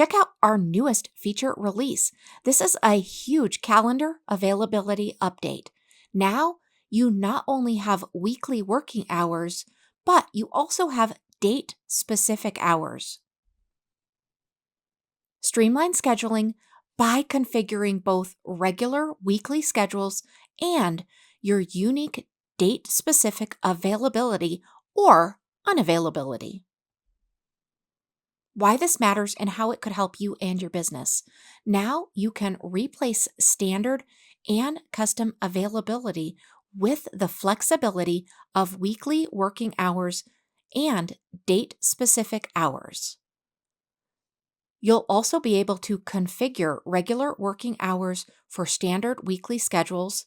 check out our newest feature release. This is a huge calendar availability update. Now, you not only have weekly working hours, but you also have date-specific hours. Streamline scheduling by configuring both regular weekly schedules and your unique date-specific availability or unavailability. Why this matters and how it could help you and your business. Now you can replace standard and custom availability with the flexibility of weekly working hours and date-specific hours. You'll also be able to configure regular working hours for standard weekly schedules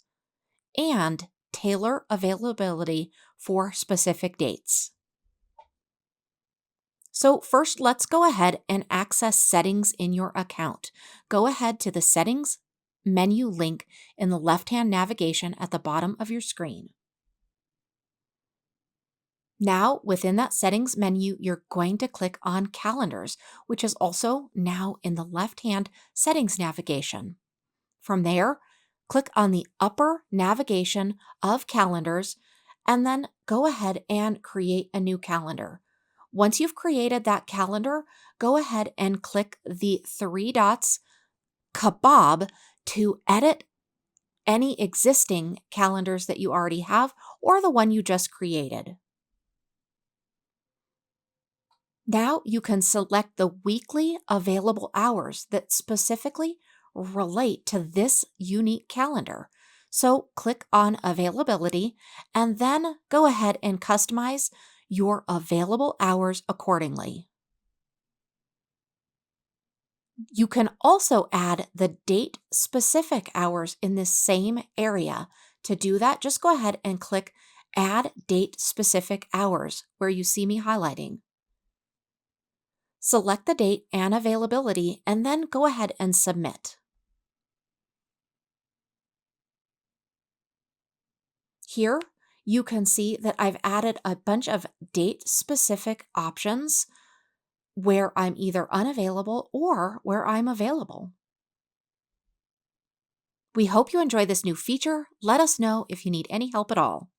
and tailor availability for specific dates. So first, let's go ahead and access settings in your account. Go ahead to the settings menu link in the left-hand navigation at the bottom of your screen. Now, within that settings menu, you're going to click on calendars, which is also now in the left-hand settings navigation. From there, click on the upper navigation of calendars and then go ahead and create a new calendar. Once you've created that calendar, go ahead and click the three dots kebab to edit any existing calendars that you already have or the one you just created. Now you can select the weekly available hours that specifically relate to this unique calendar. So click on availability and then go ahead and customize your available hours accordingly. You can also add the date-specific hours in this same area. To do that, just go ahead and click Add Date-Specific Hours where you see me highlighting. Select the date and availability and then go ahead and submit. Here, you can see that I've added a bunch of date-specific options where I'm either unavailable or where I'm available. We hope you enjoy this new feature. Let us know if you need any help at all.